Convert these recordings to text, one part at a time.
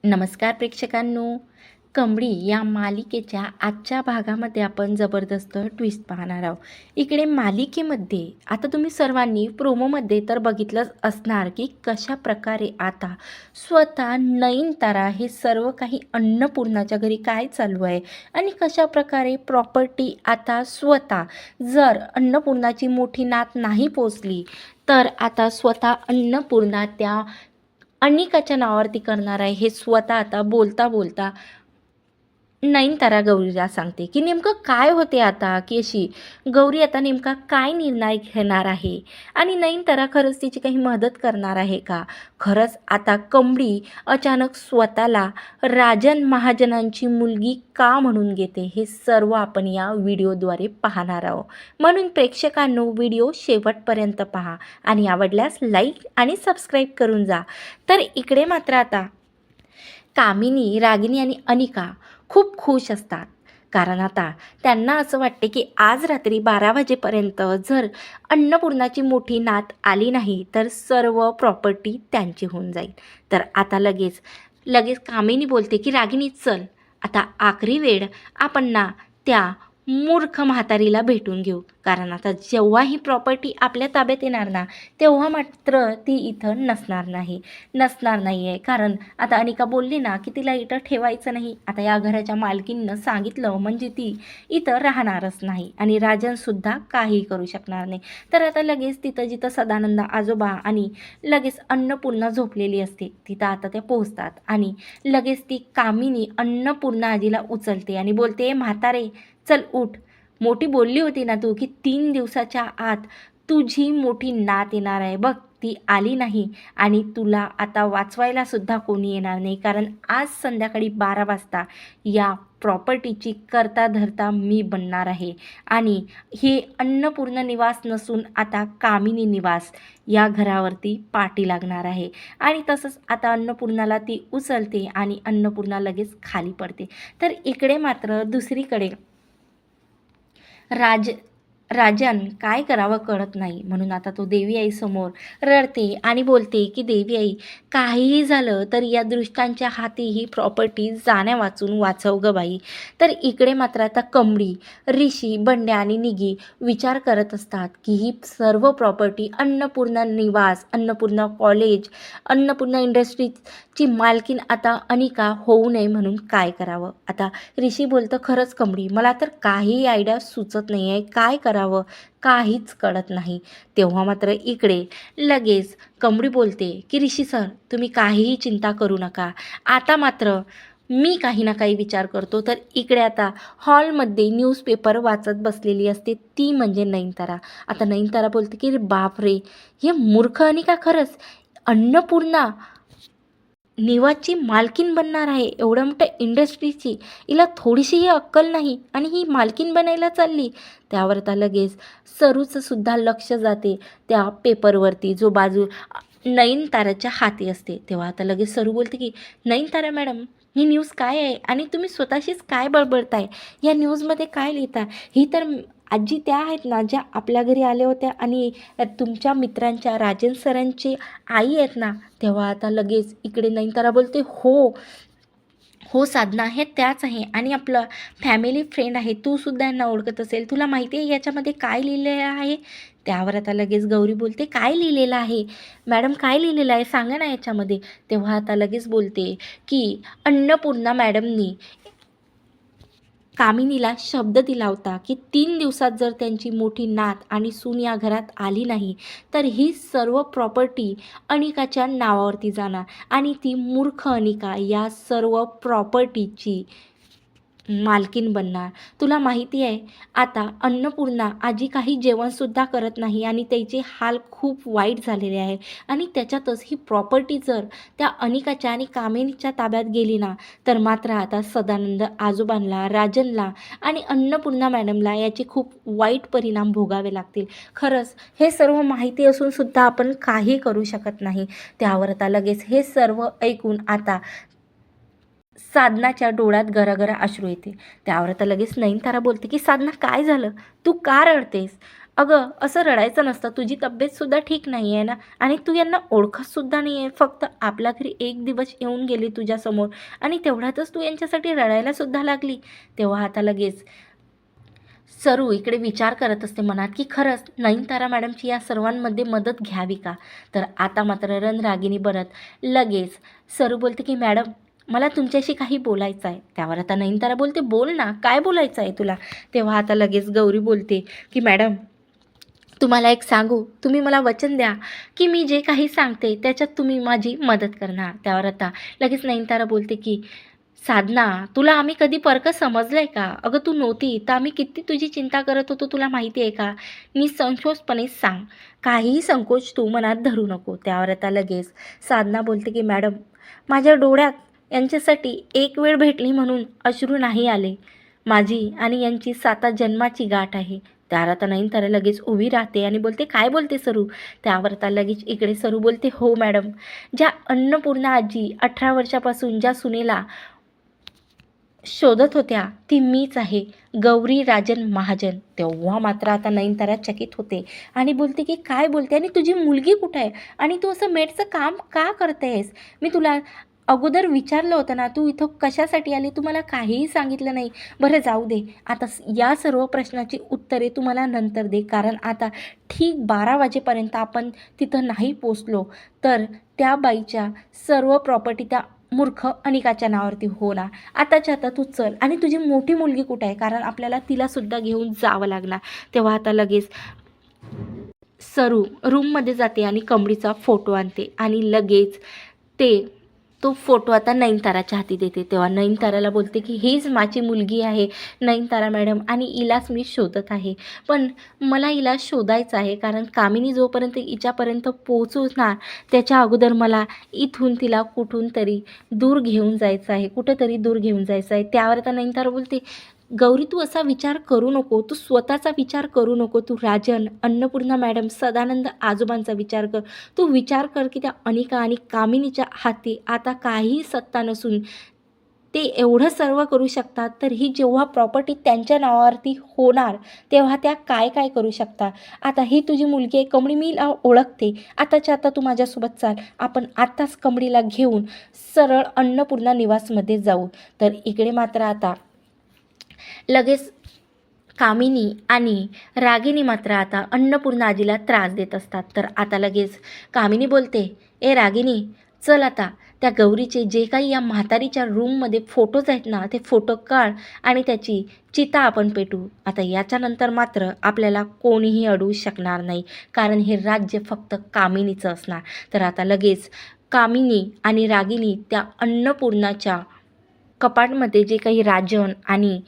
नमस्कार प्रेक्षकांनो. कमळी या मालिकेच्या आजच्या भागामध्ये आपण जबरदस्त ट्विस्ट पाहणार आहोत. इकडे मालिकेमध्ये आता तुम्ही सर्वांनी प्रोमोमध्ये तर बघितलंच असणार की कशा प्रकारे आता स्वतः नयनतारा हे सर्व काही अन्नपूर्णाच्या घरी काय चालू आहे आणि कशा प्रकारे प्रॉपर्टी आता स्वतः जर अन्नपूर्णाची मोठी नात नाही पोचली तर आता स्वतः अन्नपूर्णा त्या अनिकाच्या नावावरती करणार आहे हे स्वतः आता बोलता बोलता नयनतारा गौरीला सांगते की नेमकं काय होते आता, की अशी गौरी आता नेमका काय निर्णय घेणार आहे आणि नयनतारा खरंच तिची काही मदत करणार आहे का. खरंच आता कमळी अचानक स्वतःला राजन महाजनांची मुलगी का म्हणून घेते हे सर्व आपण या व्हिडिओद्वारे पाहणार आहोत. म्हणून प्रेक्षकांनो व्हिडिओ शेवटपर्यंत पहा आणि आवडल्यास लाईक आणि सबस्क्राईब करून जा. तर इकडे मात्र आता कामिनी, रागिनी आणि अनिका खूप खुश असतात. कारण आता त्यांना असं वाटते की आज रात्री 12 वाजेपर्यंत जर अन्नपूर्णाची मोठी नात आली नाही तर सर्व प्रॉपर्टी त्यांची होऊन जाईल. तर आता लगेच लगेच कामिनी बोलते की रागिनी चल, आता आखरी वेळ आपण ना त्या मूर्ख म्हातारीला भेटून घेऊ. कारण आता जेव्हा ही प्रॉपर्टी आपल्या ताब्यात येणार ना तेव्हा मात्र ती इथं नसणार नाही आहे. कारण आता अनिका बोलली ना की तिला इथं ठेवायचं नाही. आता या घराच्या मालकीनं सांगितलं म्हणजे ती इथं राहणारच नाही आणि राजनसुद्धा काही करू शकणार नाही. तर आता लगेच तिथं जिथं सदानंद आजोबा आणि लगेच अन्नपूर्णा झोपलेली असते तिथं आता त्या पोहोचतात आणि लगेच ती कामिनी अन्नपूर्णा आजीला उचलते आणि बोलते, म्हातारे चल उठ, मोठी बोलली होती ना तू की 3 दिवसाच्या आत तुझी मोठी नात येणार आहे बघ, ती आली नाही आणि तुला आता वाचवायला सुद्धा कोणी येणार नाही. कारण आज संध्याकाळी 12 वाजता या प्रॉपर्टीची करता धरता मी बनणार आहे आणि हे अन्नपूर्ण निवास नसून आता कामिनी निवास या घरावरती पाठी लागणार आहे. आणि तसंच आता अन्नपूर्णाला ती उचलते आणि अन्नपूर्णा लगेच खाली पडते. तर इकडे मात्र दुसरीकडे राजन काय करावं कळत नाही. म्हणून आता तो देवी आईसमोर रडते आणि बोलते की देवी आई, काहीही झालं तर या दृष्टांच्या हाती ही प्रॉपर्टी जाण्या वाचून वाचव ग बाई. तर इकडे मात्र आता कमळी, ऋषी, बंड्या आणि निगी विचार करत असतात की ही सर्व प्रॉपर्टी अन्नपूर्णा निवास, अन्नपूर्णा कॉलेज, अन्नपूर्णा इंडस्ट्रीजची मालकीन आता अनिका होऊ नये म्हणून काय करावं. आता ऋषी बोलतं, खरंच कमळी मला तर काही आयडिया सुचत नाही आहे, काय करावं काहीच कळत नाही. तेव्हा मात्र इकडे लगेच कमळी बोलते की ऋषी सर तुम्ही काहीही चिंता करू नका, आता मात्र मी काही ना काही विचार करतो. तर इकडे आता हॉलमध्ये न्यूजपेपर वाचत बसलेली असते ती म्हणजे नयनतारा. आता नयनतारा बोलते की बापरे, हे मूर्ख अनिका खरंच अन्नपूर्णा निवासची मालकीन बनणार आहे, एवढ्या मोठ्या इंडस्ट्रीची. हिला थोडीशीही अक्कल नाही आणि ही मालकीन बनायला चालली. त्यावर आता लगेच सरूचं सुद्धा लक्ष जाते त्या पेपरवरती जो बाजू नयनताराच्या हाती असते. तेव्हा आता लगेच सरू बोलते की नयनतारा मॅडम, ही न्यूज काय आहे आणि तुम्ही स्वतःशीच काय बडबडताय, या न्यूजमध्ये काय लिहिता. ही तर आजी त्या आहेत ना ज्या आपल्या घरी आल्या होत्या आणि तुमच्या मित्रांच्या राजन सरांची आई आहेत ना. तेव्हा आता लगेच इकडे नयनतारा बोलते, हो हो साधना, हे त्याच आहे आणि आपलं फॅमिली फ्रेंड आहे, तू सुद्धा यांना ओळखत असेल, तुला माहिती आहे याच्यामध्ये काय लिहिलेलं आहे. त्यावर आता लगेच गौरी बोलते, काय लिहिलेलं आहे मॅडम, काय लिहिलेलं आहे सांगा ना याच्यामध्ये. तेव्हा आता लगेच बोलते की अन्नपूर्णा मॅडमनी कामिनीला शब्द दिला होता की 3 दिवसात जर त्यांची मोठी नात आणि सून या घरात आली नाही तर ही सर्व प्रॉपर्टी अनिकाच्या नावावरती जाणार आणि ती मूर्ख अनिका या सर्व प्रॉपर्टीची मालकीन बनणार. तुला माहिती आहे आता अन्नपूर्णा आजी काही जेवणसुद्धा करत नाही आणि त्याचे हाल खूप वाईट झालेले आहे आणि त्याच्यातच ही प्रॉपर्टी जर त्या अनिकाच्या आणि कामिनीच्या ताब्यात गेली ना तर मात्र आता सदानंद आजोबांना, राजनला आणि अन्नपूर्णा मॅडमला याचे खूप वाईट परिणाम भोगावे लागतील. खरंच हे सर्व माहिती असून सुद्धा आपण काही करू शकत नाही. त्यावर आता लगेच हे सर्व ऐकून आता साधनाच्या डोळ्यात गरागरा अश्रू येते. त्यावर आता लगेच नयनतारा बोलते की साधना काय झालं, तू का रडतेस. अगं असं रडायचं नसतं, तुझी तब्येतसुद्धा ठीक नाही आहे ना आणि तू यांना ओळखतसुद्धा नाही आहे. फक्त आपल्या घरी एक दिवस येऊन गेले तुझ्यासमोर आणि तेवढ्यातच तू यांच्यासाठी रडायलासुद्धा लागली. तेव्हा आता लगेच सरू इकडे विचार करत असते मनात की खरंच नयनतारा मॅडमची या सर्वांमध्ये मदत घ्यावी का. तर आता मात्र रणरागिणी बनत लगेच सरू बोलते की मॅडम मला तुमच्याशी काही बोलायचं आहे. त्यावर आता नयनतारा बोलते बोल ना, काय बोलायचं आहे तुला. तेव्हा आता लगेच गौरी बोलते की मॅडम तुम्हाला एक सांगू, तुम्ही मला वचन द्या की मी जे काही सांगते त्याच्यात तुम्ही माझी मदत करणार. त्यावर आता लगेच नयनतारा बोलते की साधना, तुला आम्ही कधी परकं समजलंय का. अगं तू नव्हती तर आम्ही किती तुझी चिंता करत होतो तुला माहिती आहे का. निसंकोचपणे सांग, काहीही संकोच तू मनात धरू नको. त्यावर आता लगेच साधना बोलते की मॅडम माझ्या डोळ्यात यांच्यासाठी एक वेळ भेटली म्हणून अश्रू नाही आले. माझी आणि यांची 7 जन्माची गाठ आहे. त्यावर आता नयनतारा लगेच उभी राहते आणि बोलते काय बोलते सरू. त्यावर आता लगेच इकडे सरू बोलते हो मॅडम, ज्या अन्नपूर्णा आजी 18 वर्षापासून ज्या सुनेला शोधत होत्या ती मीच आहे, गौरी राजन महाजन. तेव्हा मात्र आता नयनतारा चकित होते आणि बोलते की काय बोलते आणि तुझी मुलगी कुठं आहे आणि तू असं मेडचं काम का करतेस. मी तुला अगोदर विचारलं होतं ना, तू इथं कशासाठी आली, तू मला काहीही सांगितलं नाही. बरं जाऊ दे, आता या सर्व प्रश्नाची उत्तरे तू मला नंतर दे, कारण आता ठीक 12 वाजेपर्यंत आपण तिथं नाही पोचलो तर त्या बाईच्या सर्व प्रॉपर्टी त्या मूर्ख अनिकाच्या नावावरती होणार. आताच्या आता तू चल आणि तुझी मोठी मुलगी कुठे आहे, कारण आपल्याला तिलासुद्धा घेऊन जावं लागणार. तेव्हा आता लगेच सरू रूममध्ये जाते आणि कमळीचा फोटो आणते आणि लगेच तो फोटो आता नयनताराच्या हाती देते. तेव्हा नयनताराला बोलते की हीच माझी मुलगी आहे नयनतारा मॅडम आणि हिलाच मी शोधत आहे. पण मला हिला शोधायचं आहे, कारण कामिनी जोपर्यंत हिच्यापर्यंत पोहोचणार त्याच्या अगोदर मला इथून तिला कुठून तरी दूर घेऊन जायचं आहे, कुठंतरी दूर घेऊन जायचं आहे. त्यावर आता नयनतारा बोलते गौरी तू असा विचार करू नको, तू स्वतःचा विचार करू नको, तू राजन, अन्नपूर्णा मॅडम, सदानंद आजोबांचा विचार कर. तू विचार कर की त्या अनिका आणि कामिनीच्या हाती आता काहीही सत्ता नसून ते एवढं सर्व करू शकतात, तर ही जेव्हा प्रॉपर्टी त्यांच्या नावावरती होणार तेव्हा त्या काय काय करू शकतात. आता ही तुझी मुलगी आहे कमळी, मी ओळखते. आताच्या आता तू माझ्यासोबत चाल, आपण आत्ताच कमळीला घेऊन सरळ अन्नपूर्णा निवासमध्ये जाऊ. तर इकडे मात्र आता लगेच कामिनी आणि रागिनी मात्र आता अन्नपूर्णा आजीला त्रास देत असतात. तर आता लगेच कामिनी बोलते ए रागिनी चल आता त्या गौरीचे जे काही या म्हातारीच्या रूममध्ये फोटोज आहेत ना ते फोटो काढ आणि त्याची चिता आपण पेटू. आता याच्यानंतर मात्र आपल्याला कोणीही अडवू शकणार नाही, कारण हे राज्य फक्त कामिनीचं असणार. तर आता लगेच कामिनी आणि रागिनी त्या अन्नपूर्णाच्या कपाटमध्ये जे काही राजन आणि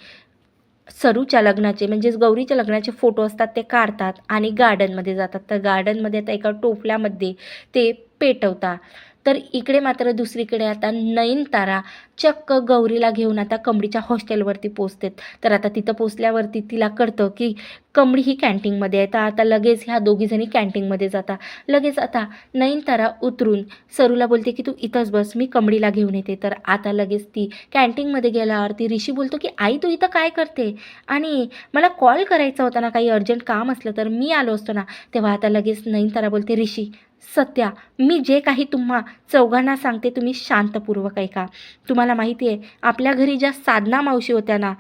सरूच्या लग्नाचे म्हणजेच गौरीच्या लग्नाचे फोटो असतात ते काढतात आणि गार्डनमध्ये जातात. तर गार्डनमध्ये आता एका टोपल्यामध्ये ते पेटवतात. तर इकडे मात्र दुसरीकडे आता नयनतारा चक्क गौरीला घेऊन आता कमळीच्या हॉस्टेलवरती पोचते. तर आता तिथं पोचल्यावरती तिला कळतं की कमळी ही कॅन्टीनमध्ये आहे. तर आता लगेच ह्या दोघीजणी कॅन्टीनमध्ये जातात. लगेच आता नयनतारा उतरून सरूला बोलते की तू इथंच बस, मी कमळीला घेऊन येते. तर आता लगेच ती कॅन्टीनमध्ये गेल्यावर ती ऋषी बोलतो की आई तू इथं काय करते आणि मला कॉल करायचा होता ना, काही अर्जंट काम असलं तर मी आलो असतो ना. तेव्हा आता लगेच नयनतारा बोलते ऋषी सत्या मी जे काही तुम्हा चौघांना सांगते तुम्ही शांतपूर्वक ऐका. तुम्हाला माहिती आहे आपल्या घरी ज्या साधना मावशी होत्या ना,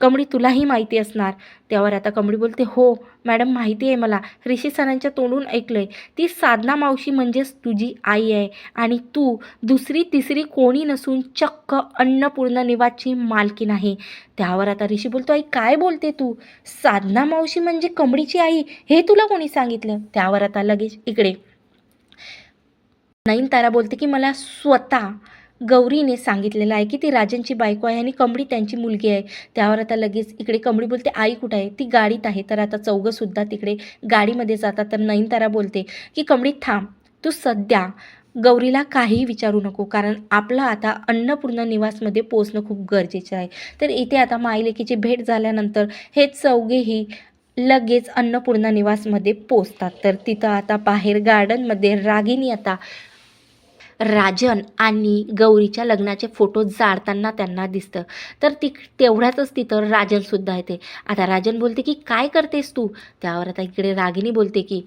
कमळी तुलाही माहिती असणार. त्यावर आता कमळी बोलते हो मॅडम माहिती आहे मला, ऋषी सरांच्या तोंडून ऐकलं आहे. ती साधना मावशी म्हणजेच तुझी आई आहे आणि तू दुसरी तिसरी कोणी नसून चक्क अन्नपूर्णा निवासची मालकीण आहे. त्यावर आता ऋषी बोलतो आई काय बोलते तू, साधना मावशी म्हणजे कमळीची आई, हे तुला कोणी सांगितलं. त्यावर आता लगेच इकडे नयनतारा बोलते की मला स्वतः गौरीने सांगितलेलं आहे की ती राजनची बायको आहे आणि कमळी त्यांची मुलगी आहे. त्यावर आता लगेच इकडे कमळी बोलते आई कुठं आहे, ती गाडीत आहे. तर आता चौघंसुद्धा तिकडे गाडीमध्ये जातात. तर नयनतारा बोलते की कमळी थांब, तू सध्या गौरीला काहीही विचारू नको, कारण आपलं आता अन्नपूर्णा निवासमध्ये पोचणं खूप गरजेचं आहे. तर इथे आता मायलेकीची भेट झाल्यानंतर हे चौघेही लगेच अन्नपूर्णा निवासमध्ये पोचतात. तर तिथं आता बाहेर गार्डनमध्ये रागिनी आता राजन आणि गौरीच्या लग्नाचे फोटो जाळताना त्यांना दिसतं. तर तेवढ्यातच तिथं राजनसुद्धा येते. आता राजन बोलते की काय करतेस तू? त्यावर आता इकडे रागिनी बोलते की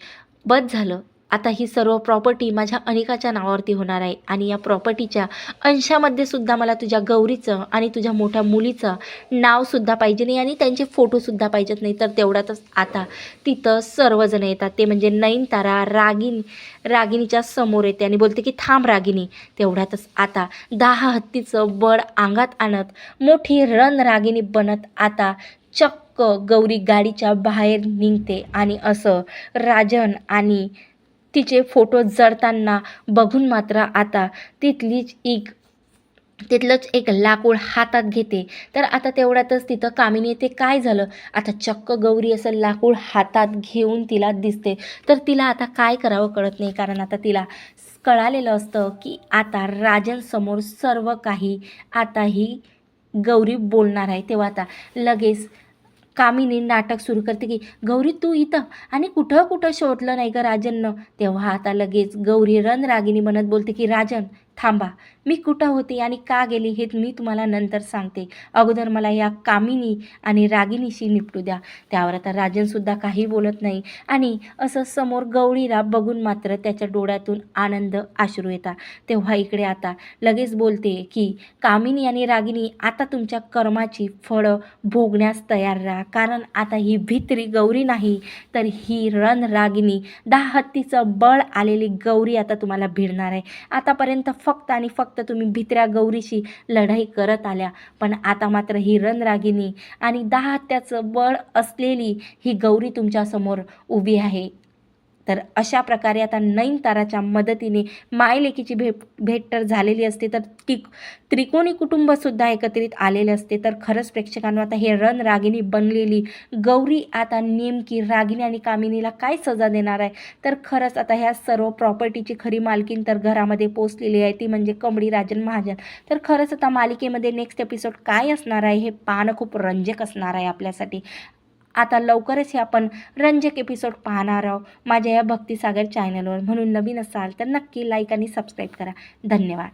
बस झालं, आता ही सर्व प्रॉपर्टी माझ्या अनिकाच्या नावावरती होणार आहे आणि या प्रॉपर्टीच्या अंशामध्ये सुद्धा मला तुझ्या गौरीचं आणि तुझ्या मोठ्या मुलीचं नावसुद्धा पाहिजे नाही आणि त्यांचे फोटोसुद्धा पाहिजेत नाही. तर तेवढ्यातच आता तिथं सर्वजण येतात. ते म्हणजे नयनतारा रागिनीच्या समोर येते आणि बोलते की थांब रागिनी. तेवढ्यातच आता 10 हत्तीचं बळ अंगात आणत मोठी रागिनी बनत आता चक्क गौरी गाडीच्या बाहेर निघते आणि असं राजन आणि तिचे फोटो जळताना बघून मात्र आता तिथलंच एक लाकूड हातात घेते. तर आता तेवढ्यातच तिथं कामिनी येते. काय झालं? आता चक्क गौरी असं लाकूड हातात घेऊन तिला दिसते. तर तिला आता काय करावं कळत नाही, कारण आता तिला कळालेलं असतं की आता राजनसमोर सर्व काही आता ही गौरी बोलणार आहे. तेव्हा आता लगेच कामिनी नाटक सुरू करते की गौरी तू इथं आणि कुठं कुठं शोधलं नाही गं राजननं. तेव्हा आता लगेच गौरी रागिनी म्हणत बोलते की राजन थांबा, मी कुठं होते आणि का गेली हे मी तुम्हाला नंतर सांगते. अगोदर मला या कामिनी आणि रागिनीशी निपटू द्या. त्यावर आता राजनसुद्धा काही बोलत नाही आणि असं समोर गौरीला बघून मात्र त्याच्या डोळ्यातून आनंद अश्रू येतात. तेव्हा इकडे आता लगेच बोलते की कामिनी आणि रागिनी आता तुमच्या कर्माची फळं भोगण्यास तयार राहा, कारण आता ही भित्री गौरी नाही तर ही रागिनी 10 हत्तीचं बळ आलेली गौरी आता तुम्हाला भिडणार आहे. आतापर्यंत फक्त आणि फक्त तुम्ही भित्र्या गौरीशी लढाई करत आल्या, पण आता मात्र ही रागिनी आणि 10 हत्याचं बळ असलेली ही गौरी तुमच्यासमोर उभी आहे. तर अशा प्रकारे आता नयनताराच्या मदतीने मायलेकीची भेट तर झालेली असते, तर त्रिकोणी कुटुंबसुद्धा एकत्रित आलेले असते. तर खरंच प्रेक्षकांना आता हे रागिनी बनलेली गौरी आता नेमकी रागिनी आणि कामिनीला काय सजा देणार आहे? तर खरंच आता ह्या सर्व प्रॉपर्टीची खरी मालकीन तर घरामध्ये पोचलेली आहे, ती म्हणजे कमळी राजन महाजन. तर खरंच आता मालिकेमध्ये नेक्स्ट एपिसोड काय असणार आहे हे पाहणं खूप रंजक असणार आहे आपल्यासाठी. आता लवकरच हे आपण रंजक एपिसोड पाहणार आहोत माझ्या या भक्तिसागर चॅनलवर. म्हणून नवीन असाल तर नक्की लाईक आणि सबस्क्राईब करा. धन्यवाद.